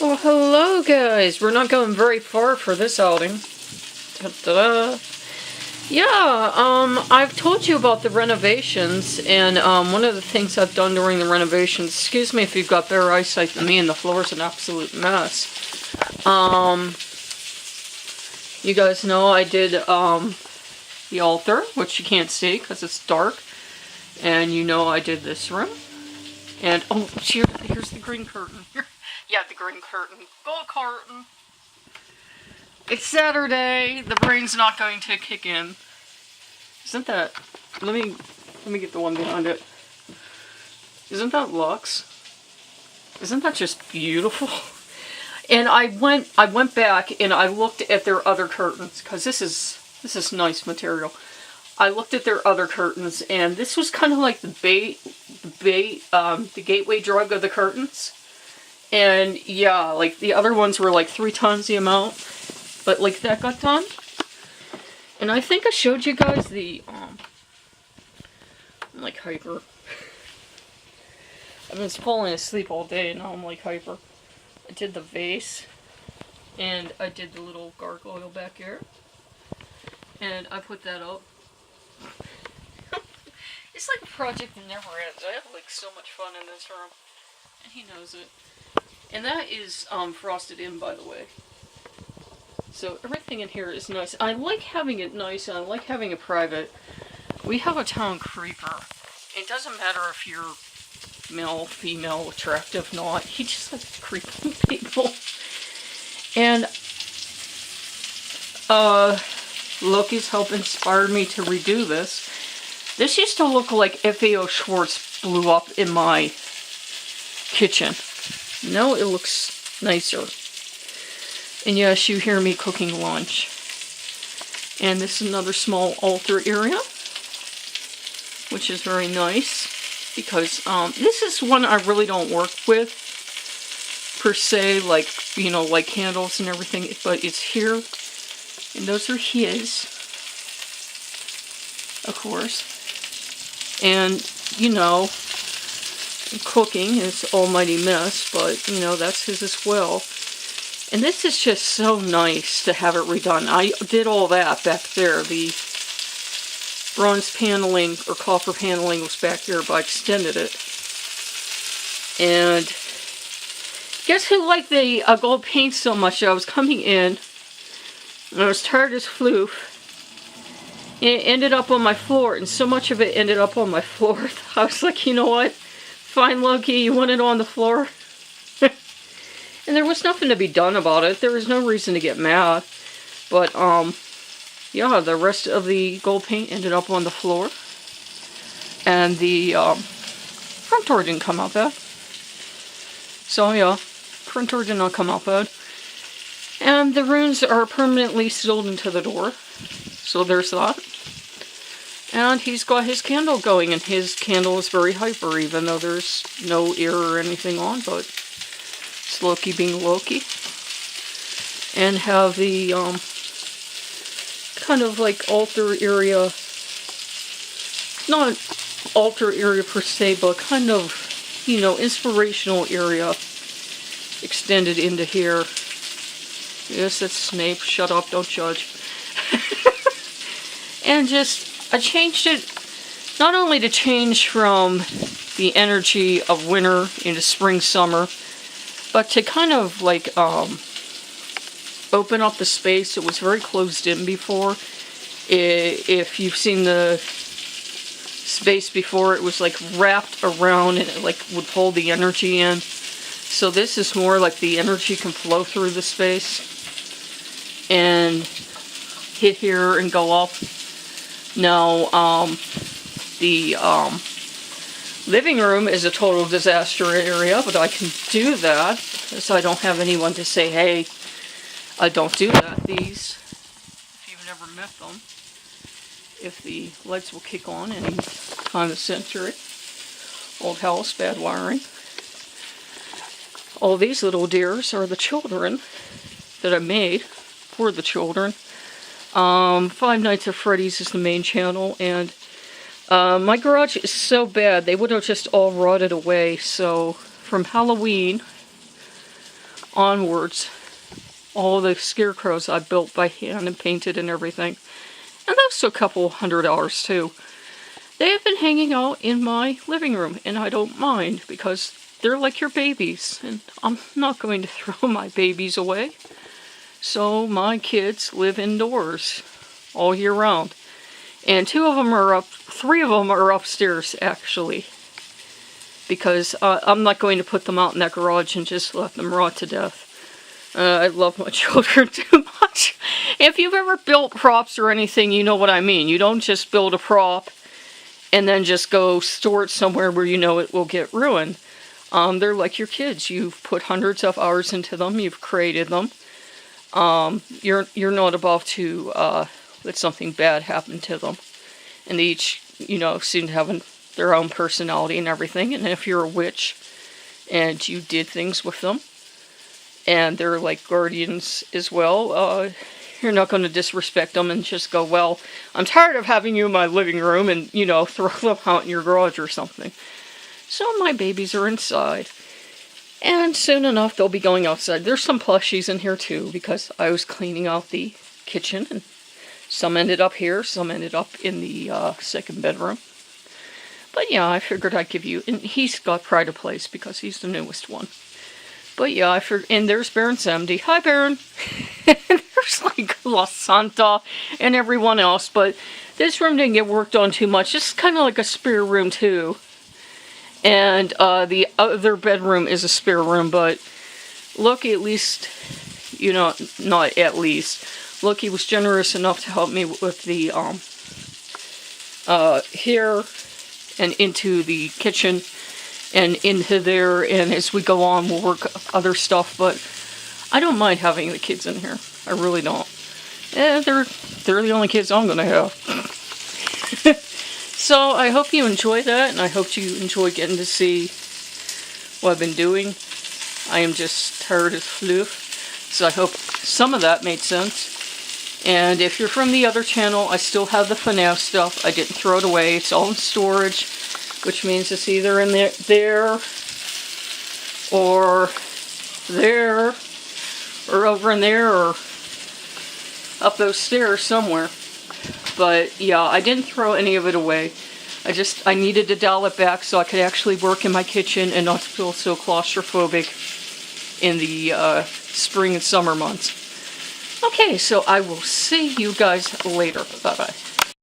Well, hello guys. We're not going very far for this outing. Ta-da. Yeah, I've told you about the renovations, and one of the things I've done during the renovations, excuse me if you've got better eyesight than me and the floor's an absolute mess. You guys know I did the altar, which you can't see because it's dark, and you know I did this room. And, oh, here's the green curtain. Yeah, the green curtain. Go curtain. It's Saturday. The brain's not going to kick in. Isn't that... Let me get the one behind it. Isn't that luxe? Isn't that just beautiful? And I went back and I looked at their other curtains, because this is nice material. I looked at their other curtains, and this was kind of like the gateway drug of the curtains. And yeah, like the other ones were like 3 times the amount, but like that got done. And I think I showed you guys the I'm like hyper. I've been falling asleep all day, and now I'm like hyper. I did the vase, and I did the little gargoyle back here, and I put that up. It's like a project that never ends. I have like so much fun in this room, and he knows it. And that is frosted in, by the way. So everything in here is nice. I like having it nice, and I like having it private. We have a town creeper. It doesn't matter if you're male, female, attractive, not. He just likes creeping people. And Loki's help inspired me to redo this. This used to look like FAO Schwartz blew up in my kitchen. Now it looks nicer. And yes, you hear me cooking lunch. And this is another small altar area, which is very nice, because this is one I really don't work with, per se, like, you know, like candles and everything, but it's here, and those are his, of course. And, you know, cooking is almighty mess, but, you know, that's his as well. And this is just so nice to have it redone. I did all that back there. The bronze paneling, or copper paneling, was back here, but I extended it. And guess who liked the gold paint so much? I was coming in, and I was tired as floof. It ended up on my floor, and so much of it ended up on my floor. I was like, you know what? Fine, Loki, you want it on the floor? And there was nothing to be done about it. There was no reason to get mad. But, yeah, the rest of the gold paint ended up on the floor. And the front door didn't come out bad. So, yeah, front door did not come out bad. And the runes are permanently sealed into the door. So there's that. And he's got his candle going, and his candle is very hyper, even though there's no air or anything on, but it's Loki being Loki. And have the kind of like altar area, not altar area per se, but kind of, you know, inspirational area extended into here. Yes, that's Snape. Shut up, don't judge. And just, I changed it, not only to change from the energy of winter into spring, summer, but to kind of like open up the space. It was very closed in before. If you've seen the space before, it was like wrapped around, and it like would pull the energy in. So this is more like the energy can flow through the space and hit here and go up. Now, the living room is a total disaster area, but I can do that, so I don't have anyone to say, hey, don't do that. These, if you've never met them, if the lights will kick on any time of century. Old house, bad wiring. All these little deers are the children that I made for the children. Five Nights at Freddy's is the main channel, and my garage is so bad, they would have just all rotted away. So from Halloween onwards, all the scarecrows I built by hand and painted and everything. And that was a couple $100 too. They have been hanging out in my living room, and I don't mind because they're like your babies, and I'm not going to throw my babies away. So my kids live indoors all year round. And 3 of them are upstairs actually. Because I'm not going to put them out in that garage and just let them rot to death. I love my children too much. If you've ever built props or anything, you know what I mean. You don't just build a prop and then just go store it somewhere where you know it will get ruined. They're like your kids. You've put hundreds of hours into them. You've created them. You're not about to let something bad happen to them. And they each, seem to have their own personality and everything. And if you're a witch and you did things with them, and they're like guardians as well, you're not going to disrespect them and just go, well, I'm tired of having you in my living room, and, throw them out in your garage or something. So my babies are inside. And soon enough, they'll be going outside. There's some plushies in here too, because I was cleaning out the kitchen, and some ended up here, some ended up in the second bedroom. But yeah, I figured I'd give you, and he's got pride of place because he's the newest one. But yeah, I figured, and there's Baron 70. Hi, Baron. And there's like La Santa and everyone else, but this room didn't get worked on too much. It's kind of like a spare room too. And the other bedroom is a spare room, but Loki at least, not at least, Loki was generous enough to help me with the here and into the kitchen and into there, and as we go on we'll work other stuff, but I don't mind having the kids in here. I really don't. They're the only kids I'm gonna have. So I hope you enjoy that, and I hope you enjoy getting to see what I've been doing. I am just tired as floof, so I hope some of that made sense. And if you're from the other channel, I still have the FNAF stuff. I didn't throw it away. It's all in storage, which means it's either in there or there, or over in there, or up those stairs somewhere. But yeah, I didn't throw any of it away. I needed to dial it back so I could actually work in my kitchen and not feel so claustrophobic in the spring and summer months. Okay, so I will see you guys later. Bye-bye.